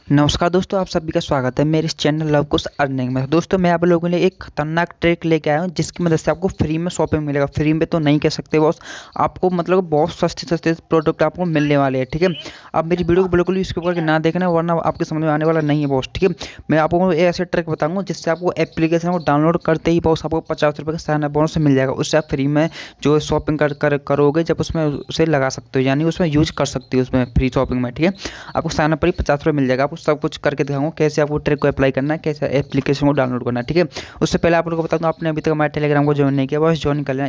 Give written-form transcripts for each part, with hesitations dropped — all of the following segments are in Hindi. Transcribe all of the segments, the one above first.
नमस्कार दोस्तों, आप सभी का स्वागत है मेरे इस चैनल लव कुश अर्निंग में। दोस्तों मैं आप लोगों के लिए एक खतरनाक ट्रिक लेके आया हूँ जिसकी मदद से आपको फ्री में शॉपिंग मिलेगा। फ्री में तो नहीं कह सकते बॉस, आपको मतलब बहुत सस्ते सस्ते प्रोडक्ट आपको मिलने वाले हैं। ठीक है, आप मेरी वीडियो को बिल्कुल भी स्किप करके ना देखना, वरना आपके समझ में आने वाला नहीं है बॉस। ठीक है, मैं आपको ऐसे ट्रिक बताऊँगा जिससे आपको एप्लीकेशन को डाउनलोड करते ही बॉस आपको 50 रुपये का साइन अप बोनस मिल जाएगा। उससे आप फ्री में जो शॉपिंग करोगे जब उसमें उसे लगा सकते हो, यानी उसमें यूज कर सकते हो उसमें फ्री शॉपिंग में। ठीक है, आपको साइन अप पर ही 50 रुपये मिल जाएगा। आपको सब कुछ करके दिखाऊंगा कैसे आपको ट्रिक को अप्लाई करना है, कैसे एप्लीकेशन को डाउनलोड करना है। ठीक है, उससे पहले आप लोगों को बता दूं, आपने अभी तक हमारे टेलीग्राम को ज्वाइन नहीं किया, बस ज्वाइन कर लेना।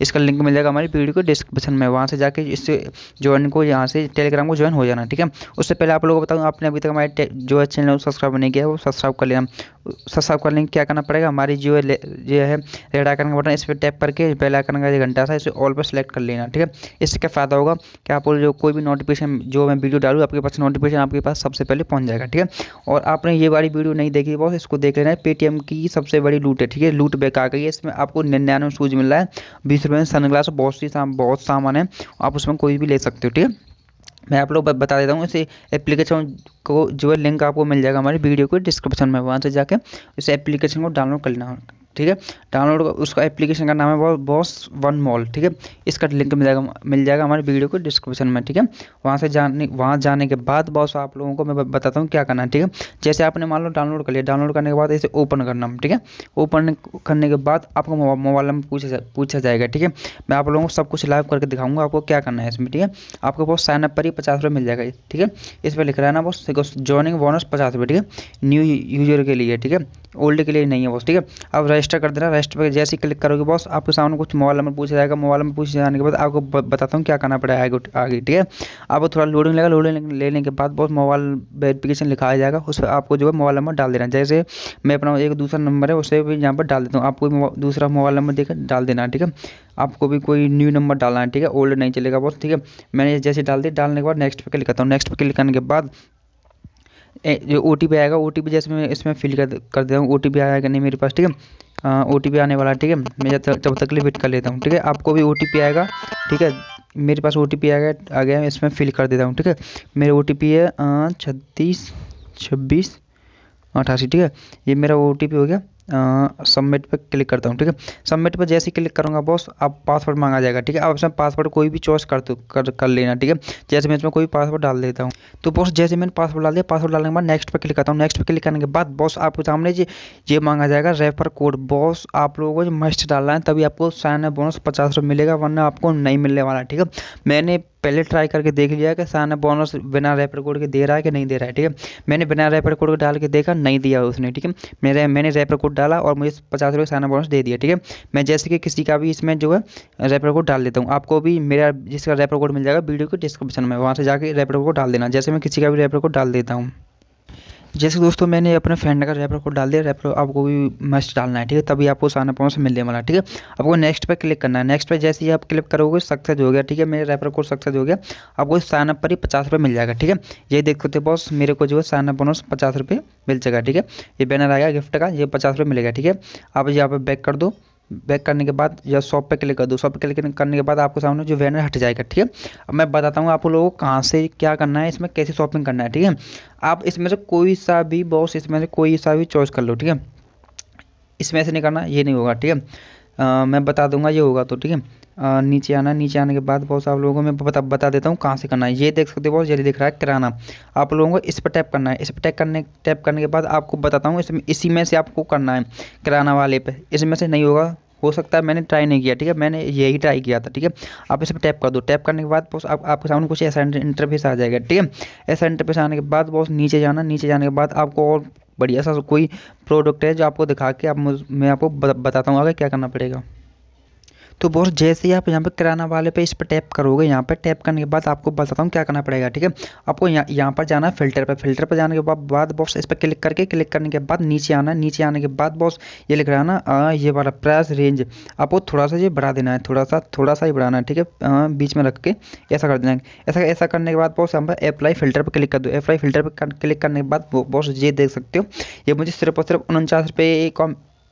इसका लिंक मिल जाएगा हमारी वीडियो को डिस्क्रिप्शन में, वहाँ से जाके इससे ज्वाइन को यहाँ से टेलीग्राम को ज्वाइन हो जाना। ठीक है, उससे पहले आप लोगों को बताऊँ, आपने अभी तक हमारे जो है चैनल को सब्सक्राइब नहीं किया वो सब्सक्राइब कर लेना। सब्सक्राइब करने के क्या करना पड़ेगा, हमारी जो है रेड आइकन का बटन, इस पर टैप करके बेल आइकन का जो घंटा था इसे ऑल पर सेलेक्ट कर लेना। ठीक है, इससे क्या फ़ायदा होगा कि आप जो कोई भी नोटिफिकेशन जो मैं वीडियो डालूँ आपके पास नोटिफिकेशन आपके पास सबसे पहले पहुंच जाएगा। ठीक है, और आपने ये वाली वीडियो नहीं देखी बॉस, इसको देख लेना है। पेटीएम की सबसे बड़ी लूट है। ठीक है, लूट बैक आ गई है। इसमें आपको 99 शूज मिल रहा है, 20 रुपये में सनग्लास, बहुत सामान है, आप उसमें कोई भी ले सकते हो। ठीक है, मैं आप लोग बता देता हूँ। इसे एप्लीकेशन को जो है लिंक आपको मिल जाएगा हमारी वीडियो को डिस्क्रिप्शन में, वहाँ से जाके इस एप्लीकेशन को डाउनलोड कर लेना। ठीक है, डाउनलोड उसका एप्लीकेशन का नाम है बॉस वन मॉल। ठीक है, इसका लिंक मिल जाएगा हमारी वीडियो को डिस्क्रिप्शन में। ठीक है, वहाँ जाने के बाद बॉस आप लोगों को मैं बताता हूँ क्या करना है। ठीक है, जैसे आपने मान लो डाउनलोड कर लिया, डाउनलोड करने के बाद इसे ओपन करना। ठीक है, ओपन करने के बाद आपको मोबाइल नंबर पूछा जाएगा। ठीक है, मैं आप लोगों को सब कुछ लाइव करके दिखाऊंगा आपको क्या करना है इसमें। ठीक है, आपको बॉस साइन अप पर ही 50 रुपये मिल जाएगा। ठीक है, इस पर लिख रहा है ना बॉस, जॉइनिंग बोनस 50 रुपये। ठीक है, न्यू यूजर के लिए। ठीक है, ओल्ड के लिए नहीं है बॉस। ठीक है, अब रजिस्टर कर देना। रजिस्टर पर जैसे ही क्लिक करोगे बॉस आपके सामने कुछ मोबाइल नंबर पूछा जाएगा। मोबाइल नंबर पूछे जाने के बाद आपको बताता हूँ क्या करना पड़ेगा आगे। ठीक है, आपको थोड़ा लोडिंग लगेगा, लोडिंग लेने के बाद बॉस मोबाइल वेरिफिकेशन लिखाया जाएगा, उस पर आपको जो है मोबाइल नंबर डाल देना। जैसे मैं अपना एक दूसरा नंबर है उसे भी यहाँ पर डाल देता हूँ, आपको दूसरा मोबाइल नंबर देकर डाल देना। ठीक है, आपको भी कोई न्यू नंबर डालना है। ठीक है, ओल्ड नहीं चलेगा बॉस। ठीक है, मैंने जैसे डाल दी, डालने के बाद नेक्स्ट पे क्लिक करता हूँ। नेक्स्ट पे क्लिक करने के बाद जो ओ टी पी आएगा, ओ टी पी जैसे मैं इसमें फिल कर देता हूँ। ओ टी पी आएगा नहीं मेरे पास। ठीक है, ओ टी पी आने वाला है। ठीक है, मैं जब तक के लिए वेट कर लेता हूँ। ठीक है, आपको भी ओ टी पी आएगा। ठीक है, मेरे पास ओ टी पी आ गया, इसमें फिल कर देता हूँ। ठीक है, मेरा ओ टी पी है 36 26 88। ठीक है, ये मेरा ओ टी पी हो गया। सबमिट पे क्लिक करता हूँ। ठीक है, सबमिट पे जैसे ही क्लिक करूँगा बॉस आप पासवर्ड मांगा जाएगा। ठीक है, आप इसमें पासवर्ड कोई भी चॉइस कर लेना। ठीक है, जैसे मैं इसमें कोई पासवर्ड डाल देता हूँ। तो बॉस जैसे मैंने पासवर्ड डाल दिया, पासवर्ड डालने के बाद नेक्स्ट पे क्लिक करता हूँ। नेक्स्ट पे क्लिक करने के बाद बॉस आपके सामने ये मांगा जाएगा रेफर कोड। बॉस आप लोगों को मस्ट डालना है, तभी आपको साइन अप बोनस 50 रुपये मिलेगा, वरना आपको नहीं मिलने वाला। ठीक है, मैंने पहले ट्राई करके देख लिया कि साइन अप बोनस बिना रेफर कोड के दे रहा है कि नहीं दे रहा है। ठीक है, मैंने बिना रेफर कोड के डाल के देखा, नहीं दिया उसने। ठीक है, मैंने रेफर कोड डाला और मुझे 50 रुपये साइन अप बोनस दे दिया। ठीक है, मैं जैसे कि किसी का भी इसमें जो है रेफर कोड डाल देता हूँ। आपको भी मेरा जिसका रेफर कोड मिल जाएगा वीडियो के डिस्क्रिप्शन में, वहाँ से जाके रेफर कोड डाल देना। जैसे मैं किसी का भी रेफर कोड डाल देता हूँ, जैसे दोस्तों मैंने अपने फ्रेंड का रेफर कोड डाल दिया, रेफर आपको भी मस्ट डालना है। ठीक है, तभी आपको साइन अप बोनस मिलने वाला है। ठीक है, आपको नेक्स्ट पे क्लिक करना है। नेक्स्ट पे जैसे ही आप क्लिक करोगे सक्सेस हो गया। ठीक है, मेरे रेफर कोड सक्सेस हो गया, आपको साइन अप पर ही 50 रुपये मिल जाएगा। ठीक है, ये देख सकते हो बॉस, मेरे को जो है साइन अप बोनस 50 रुपये मिल जाएगा। ठीक है, ये बैनर आएगा गिफ्ट का, ये 50 रुपये मिलेगा। ठीक है, आप यहाँ पर बैक कर दो। बैक करने के बाद या शॉप पे क्लिक कर दो। शॉप पे क्लिक करने के बाद आपको सामने जो बैनर हट जाएगा। ठीक है, अब मैं बताता हूँ आप लोगों को कहाँ से क्या करना है, इसमें कैसे शॉपिंग करना है। ठीक है, आप इसमें से कोई सा भी बॉस इसमें से कोई सा भी चॉइस कर लो। ठीक है, इसमें से नहीं करना, ये नहीं होगा। ठीक है, मैं बता दूंगा ये होगा तो। ठीक है, नीचे आना, नीचे आने के बाद बॉस आप लोगों को मैं बता देता हूँ कहाँ से करना है। ये देख सकते हो बॉस, ये दिख रहा है किराना, आप लोगों को इस पर टैप करना है। इस पर टैप करने के बाद आपको बताता हूँ इसमें इसी में से आपको करना है किराना वाले पे। इसमें से नहीं होगा, हो सकता है, मैंने ट्राई नहीं किया। ठीक है, मैंने यही ट्राई किया था। ठीक है, आप इस पर टैप कर दो। टैप करने के बाद बॉस आपके सामने कुछ ऐसा इंटरफेस आ जाएगा। ठीक है, ऐसा इंटरफेस आने के बाद बॉस नीचे जाना, नीचे जाने के बाद आपको और बढ़िया सा कोई प्रोडक्ट है जो आपको दिखा के मैं आपको बताता हूँ आगे क्या करना पड़ेगा। तो बॉस जैसे ही आप यहाँ पे किराना वाले पे इस पर टैप करोगे, यहाँ पे टैप करने के बाद आपको बताता हूँ क्या करना पड़ेगा। ठीक है, आपको यहाँ पर जाना है फिल्टर पर जाने के बाद बॉस इस पर क्लिक करने के बाद नीचे आना है। नीचे आने के बाद बॉस ये लिख रहा है ना, ये वाला प्राइस रेंज आपको थोड़ा सा ये बढ़ा देना है, थोड़ा सा ही बढ़ाना है। ठीक है, बीच में रख के ऐसा कर देना है। ऐसा करने के बाद बॉस यहाँ पर अप्लाई फिल्टर पर क्लिक कर दो। अप्लाई फिल्टर पर क्लिक करने के बाद बॉस ये देख सकते हो, ये मुझे सिर्फ और सिर्फ 49 रुपये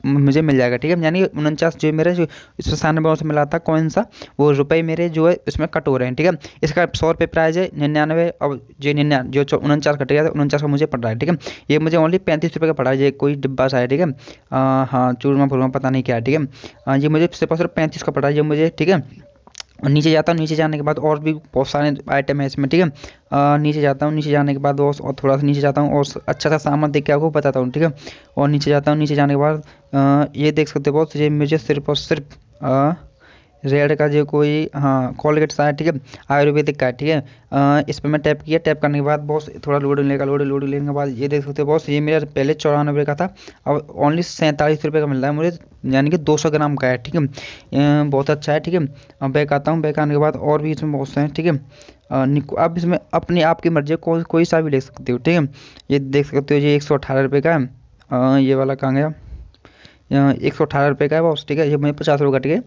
मुझे मिल जाएगा, ठीक है। यानी 49 जो मेरा जो 97 से मिला था कौन सा, वो रुपये मेरे जो है इसमें कट हो रहे हैं, ठीक है। इसका 100 रुपये प्राइस है, 99 अब जो 99 जो 49 कट गया था 49 का मुझे पड़ रहा है, ठीक है। ये मुझे ओनली 35 रुपये का पड़ा है, ये कोई डिब्बा सा है, ठीक है। हाँ चूरमा फूरमा पता नहीं क्या है, ठीक है। ये मुझे सिर्फ और सिर्फ 35 का पड़ा है ये मुझे, ठीक है। और नीचे जाता हूँ, नीचे जाने के बाद और भी बहुत सारे आइटम है इसमें, ठीक है। नीचे जाता हूँ, नीचे जाने के बाद और थोड़ा सा नीचे जाता हूँ और अच्छा सा सामान देख के आपको बताता हूँ, ठीक है। और नीचे जाता हूँ, नीचे जाने के बाद ये देख सकते हो बहुत, ये मुझे सिर्फ और सिर्फ रेड का जो कोई, हाँ कोलगेट सा है, ठीक है, आयुर्वेदिक का है, ठीक है। इस पर मैं टैप किया, टैप करने के बाद बॉस थोड़ा लोड लेगा, लोड लेने के बाद ये देख सकते हो बॉस, ये मेरा पहले 94 का था, अब ओनली 47 रुपये का मिल रहा है मुझे, यानी कि 200 ग्राम का है, ठीक है। बहुत अच्छा है, ठीक है। अब बैक आता हूँ, बैक आने के बाद और भी इसमें बहुत से हैं, ठीक है। अब इसमें अपनी आपकी मर्जी है, कोई सा भी ले सकते हो, ठीक है। ये देख सकते हो ये 118 रुपये का है, ये वाला कहाँ गया, 118 रुपये का है बॉस, ठीक है। ये मुझे 50 रुपये कट गए,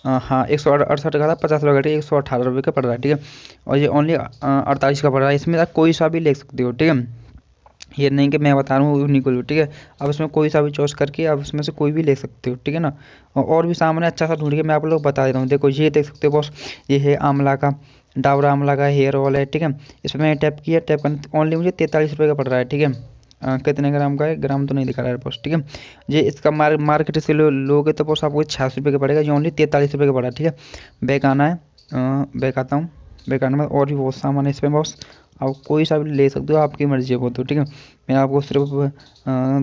हाँ 168 का था, 50 रुपये कट गए, 118 रुपये का पड़ रहा है, ठीक है। और ये ओनली 48 का पड़ रहा है, इसमें आप कोई सा भी ले सकते हो, ठीक है। ये नहीं कि मैं बता रहा हूँ उन्हीं को लो, ठीक है। अब इसमें कोई सा भी चॉइस करके आप इसमें से कोई भी ले सकते हो, ठीक है ना। और भी सामान है अच्छा सा ढूंढ के मैं आप लोग बता देता हूँ। देखो ये देख सकते हो बॉस, ये है आंवला का, डाबर आंवला का हेयर ऑयल है, ठीक है। इसमें मैंने टैप किया, टैप करने ओनली मुझे 43 रुपये का पड़ रहा है, ठीक है। कितने ग्राम का है, ग्राम तो नहीं दिखा रहा है बॉस, ठीक है। ये इसका मार्केट से लोगे तो बॉस आपको 86 रुपये का पड़ेगा, ये ओनली 43 रुपये का पड़ा है, ठीक है। बैक आना है, बैक आता हूँ, बैक आने के बाद और भी बहुत सामान है इसमें बॉस, आप कोई सा भी ले सकते हो, आपकी मर्जी है वो तो, ठीक है। मैं आपको सिर्फ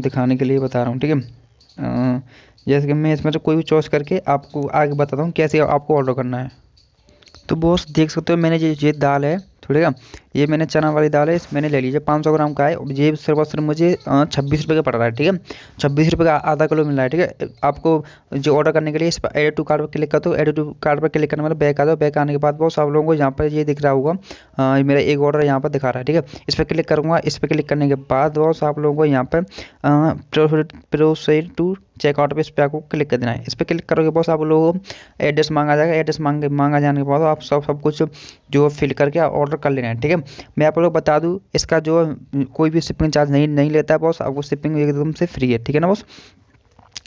दिखाने के लिए बता रहा हूँ, ठीक है। जैसे कि मैं इसमें से कोई भी चॉइस करके आपको आगे बताता हूँ कैसे आपको ऑर्डर करना है। तो बॉस देख सकते हो मैंने ये दाल है, ठीक है, ये मैंने चना वाली दाल है, मैंने ले लीजिए 500 ग्राम का है, ये सिर्फ और सिर्फ मुझे 26 रुपये का पड़ रहा है, ठीक है। 26 रुपये का आधा किलो मिल रहा है, ठीक है। आपको जो ऑर्डर करने के लिए इस पर एड टू कार्ड पर क्लिक करते हो, एड टू कार्ड पर क्लिक करने वाले बैक आ जाओ, बैक आने के बाद बहुत आप लोगों को यहाँ पर ये दिख रहा होगा, मेरा एक ऑर्डर यहाँ पर दिखा रहा है, ठीक है। इस पर क्लिक करूँगा, इस पर क्लिक करने के बाद बहुत आप लोगों को यहाँ पर प्रोसीड टू चेकआउट पे इस पर आपको क्लिक कर देना है। इस पर क्लिक करोगे बॉस आप लोगों को एड्रेस मांगा जाएगा, एड्रेस मांगा जाने के बाद आप सब कुछ जो फिल करके ऑर्डर कर लेना है, ठीक है। मैं आप लोग बता दूं इसका जो कोई भी शिपिंग चार्ज नहीं लेता है बॉस, आपको शिपिंग एकदम से फ्री है, ठीक है ना बॉस।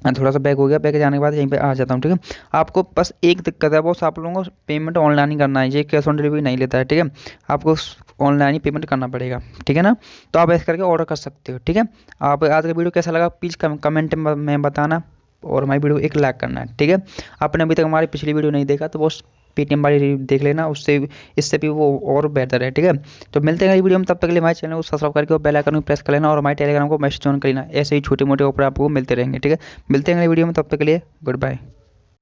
थोड़ा सा बैक हो गया, बैक जाने के बाद यहीं पे आ जाता हूँ, ठीक है। आपको बस एक दिक्कत है बॉस, आप लोगों को पेमेंट ऑनलाइन ही करना है, ये कैश ऑन डिलीवरी नहीं लेता है, ठीक है। आपको ऑनलाइन ही पेमेंट करना पड़ेगा, ठीक है ना। तो आप ऐसे करके ऑर्डर कर सकते हो, ठीक है। आप आज का वीडियो कैसा लगा प्लीज़ कमेंट में बताना, और हमारी वीडियो को एक लाइक करना है, ठीक है। आपने अभी तक हमारी पिछली वीडियो नहीं देखा तो बॉस पेटीएम वाली देख लेना, उससे इससे भी वो और बेहतर है, ठीक है। तो मिलते हैं अगली वीडियो में, तब तक के लिए हमारे चैनल को सब्सक्राइब करके और बेल आइकन को प्रेस कर लेना, और हमारे टेलीग्राम को मैसेज ऑन कर लेना, ऐसे ही छोटे मोटे ऑफर आपको मिलते रहेंगे, ठीक है। मिलते हैं अगली वीडियो में, तब तक के लिए गुड बाय।